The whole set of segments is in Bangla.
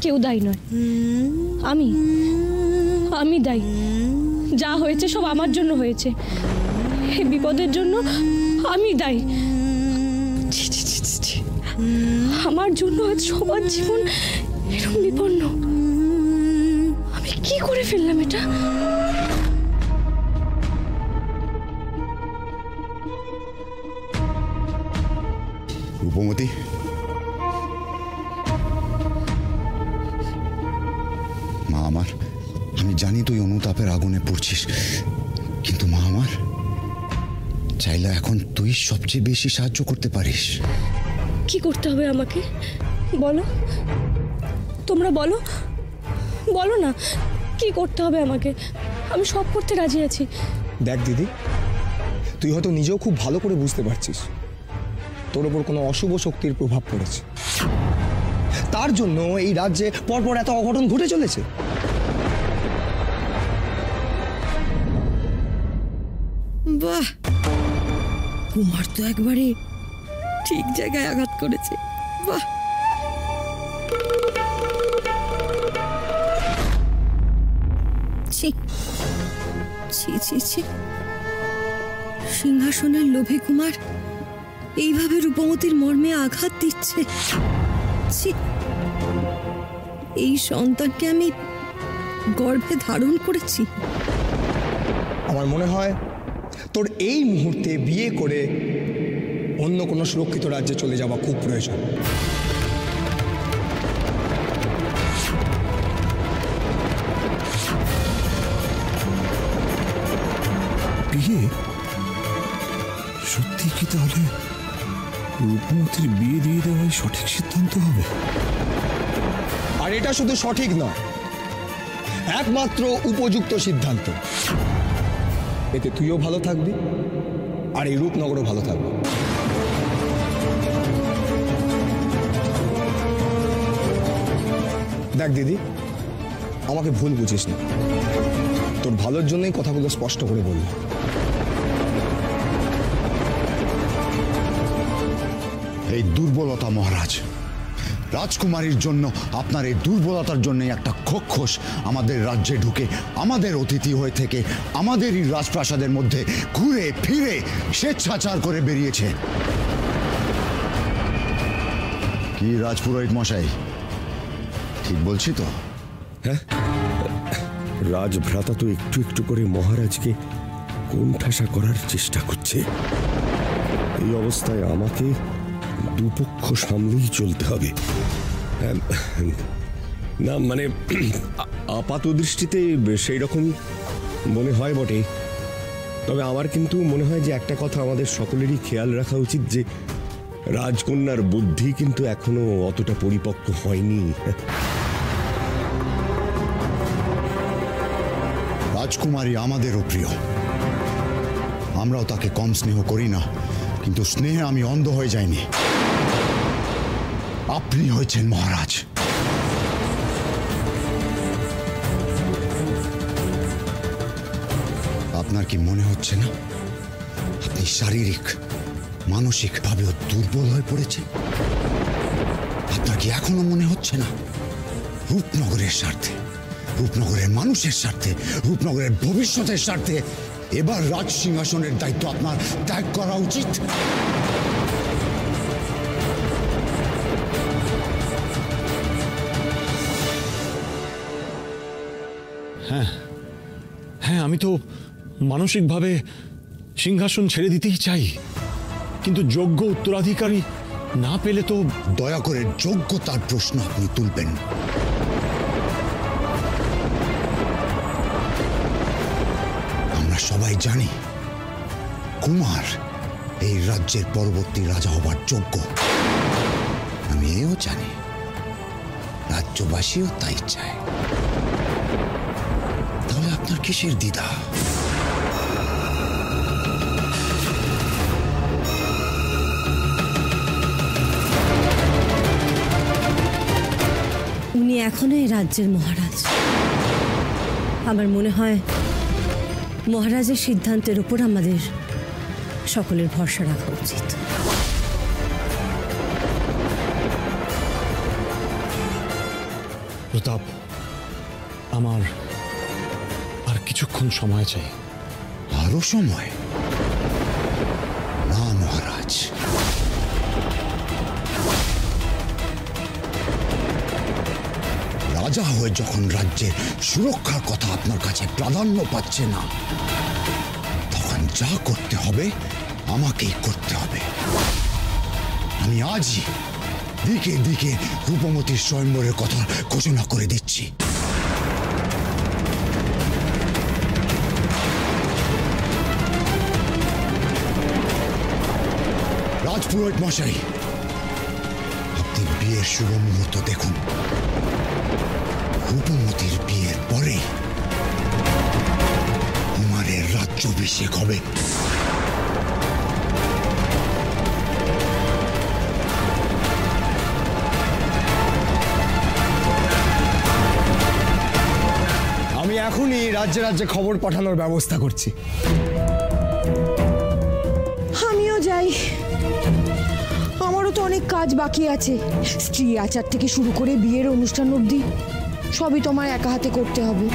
কেউ দায়ী নয়, আমি আমি দায়ী। যা হয়েছে সব আমার জন্য হয়েছে, এই বিপদের জন্য আমি দায়ী। আমার জন্য আজ সবার জীবন এরকম বিপন্ন। আমি কি করে ফেললাম এটা? রূপমতি, মা আমার, আমি জানি তুই অনুতাপের আগুনে পড়ছিস, কিন্তু মা আমার, চাইলে এখন তুই সবচেয়ে বেশি সাহায্য করতে পারিস। কি করতে হবে আমাকে বলো, তোমরা বলো, বলো না কি করতে হবে আমাকে, আমি সব করতে রাজি আছি। দেখ দিদি, তুই হয়তো নিজেও খুব ভালো করে বুঝতে পারছিস তোর ওপর কোনো অশুভ শক্তির প্রভাব পড়েছে, তার জন্য এই রাজ্যে পরপর এত অঘটন ঘটে চলেছে। বাহ, কুমার তো একবারে ঠিক জায়গায় আঘাত করেছে। বাহ, ছি ছি ছি ছি, সিংহাসনের লোভে কুমার এইভাবে রূপমতির মর্মে আঘাত দিচ্ছে। ছি, এই সন্তানকে আমি গর্ভে ধারণ করেছি। আমার মনে হয় তোর এই মুহূর্তে বিয়ে করে অন্য কোনো সুরক্ষিত রাজ্যে চলে যাওয়া খুব প্রয়োজন। বিয়ে? সত্যি কি তাহলে রূপমতির বিয়ে দিয়ে দেওয়াই সঠিক সিদ্ধান্ত হবে? আর এটা শুধু সঠিক নয়, একমাত্র উপযুক্ত সিদ্ধান্ত। এতে তুইও ভালো থাকবি আর এই রূপনগরও ভালো থাকবে। দেখ দিদি, আমাকে ভুল বুঝিস না, তোর ভালোর জন্যই কথাগুলো স্পষ্ট করে বললাম। এই দুর্বলতা মহারাজ, রাজকুমারীর জন্য আপনার এই দুর্বলতার জন্য একটা খোখোশ আমাদের রাজ্যে ঢুকে আমাদের অতিথি হয়ে থেকে আমাদেরই রাজপ্রাসাদের মধ্যে ঘুরে ফিরে স্বেচ্ছাচার করে বেরিয়েছে। কি রাজপুরোহিত মশাই, ঠিক বলছি তো? হ্যাঁ, রাজভ্রাতা তো একটু একটু করে মহারাজকে কোণঠাসা করার চেষ্টা করছে। এই অবস্থায় আমাকে দুপক্ষ সামলেই চলতে হবে। না মানে আপাত দৃষ্টিতে সেই রকম মনে হয় বটে, তবে আমার কিন্তু মনে হয় যে একটা কথা আমাদের সকলেরই খেয়াল রাখা উচিত, যে রাজকন্যার বুদ্ধি কিন্তু এখনো অতটা পরিপক্ক হয়নি। রাজকুমারী আমাদেরও প্রিয়, আমরাও তাকে কম স্নেহ করি না, কিন্তু স্নেহে আমি অন্ধ হয়ে যাইনি। আপনি হয়েছেন মহারাজ। আপনার কি মনে হচ্ছে না আপনি শারীরিক মানসিক ভাবেও দুর্বল হয়ে পড়েছেন? আপনার কি এখনো মনে হচ্ছে না রূপনগরের স্বার্থে, রূপনগরের মানুষের স্বার্থে, রূপনগরের ভবিষ্যতের স্বার্থে এবার রাজ সিংহাসনের দায়িত্ব আপনার ত্যাগ করা উচিত? হ্যাঁ হ্যাঁ, আমি তো মানসিকভাবে সিংহাসন ছেড়ে দিতেই চাই, কিন্তু যোগ্য উত্তরাধিকারী না পেলে তো। দয়া করে যোগ্যতার প্রশ্ন আপনি তুলবেন। আমরা সবাই জানি কুমার এই রাজ্যের পরবর্তী রাজা হবার যোগ্য। আমি এও জানি রাজ্যবাসীও তাই চায়। তাহলে আপনার কিসের দ্বিধা? উনি এখনো এই রাজ্যের মহারাজ। আমার মনে হয় মহারাজের সিদ্ধান্তের উপর আমাদের সকলের ভরসা রাখা উচিত। প্রতাপ, আমার আর কিছুক্ষণ সময় চাই। আরো সময়? না মহারাজ, রাজা হয়ে যখন রাজ্যের সুরক্ষার কথা আপনার কাছে প্রাধান্য পাচ্ছে না, তখন যা করতে হবে আমাকেই করতে হবে। আমি আজই দিকে দিকে রূপমতীর স্বয়ম্বরের কথা ঘোষণা করে দিচ্ছি। রাজপুরোহিত মশাই, আপনি বিয়ের শুভ মুহূর্ত দেখুন। রূপমতীর বিয়ের পরেই কুমারের রাজ্যাভিষেক হবে। আমি এখনই রাজ্যে রাজ্যে খবর পাঠানোর ব্যবস্থা করছি। আমিও যাই, আমারও তো অনেক কাজ বাকি আছে। স্ত্রী আচার থেকে শুরু করে বিয়ের অনুষ্ঠান অবধি সবই তোমার একা হাতে করতে হবে।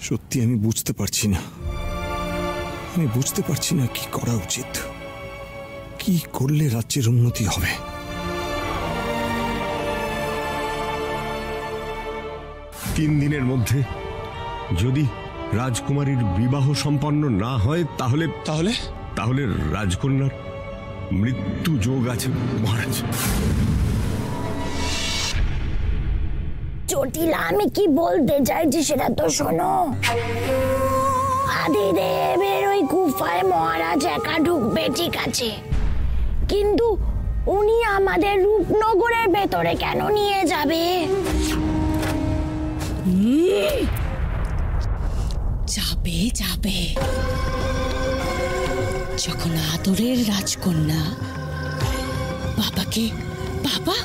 সত্যি আমি বুঝতে পারছি না, আমি বুঝতে পারছি না কি করা উচিত, কি করলে রাজ্যের উন্নতি হবে। তিন দিনের মধ্যে যদি রাজকুমারীর বিবাহ সম্পন্ন না হয় তাহলে তাহলে তাহলে রাজকন্যার মৃত্যু যোগ আছে মহারাজ। জটিলা, আমি কি বলতে চাইছি সেটা তো শোনো। আদিদেবের ওই গুফায় মহারাজ একা ঢুকবে ঠিক আছে, কিন্তু উনি আমাদের রূপনগরের ভেতরে কেন নিয়ে যাবে? যাবে যাবে, যখন আদরের রাজকন্যা বাবাকে বাবা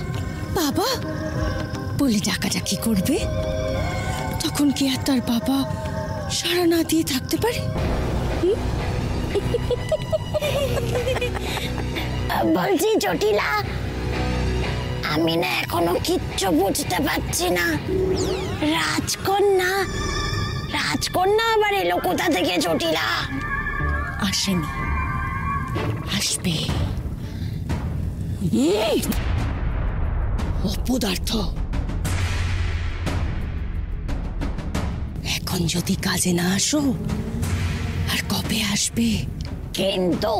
বাবা বলে ডাকাডাকি করবে, তখন কি আর তার বাবা সাড়া না দিয়ে থাকতে পারে? বলছি জটিলা, আমি না এখনো কিচ্ছু বুঝতে পারছি না। রাজকন্যা রাজকন্যা আবার এলো কোথা থেকে জটিলা? আসেনি, আসবে। অপদার্থ, এখন যদি কাজে না আসো আর কবে আসবে? কিন্তু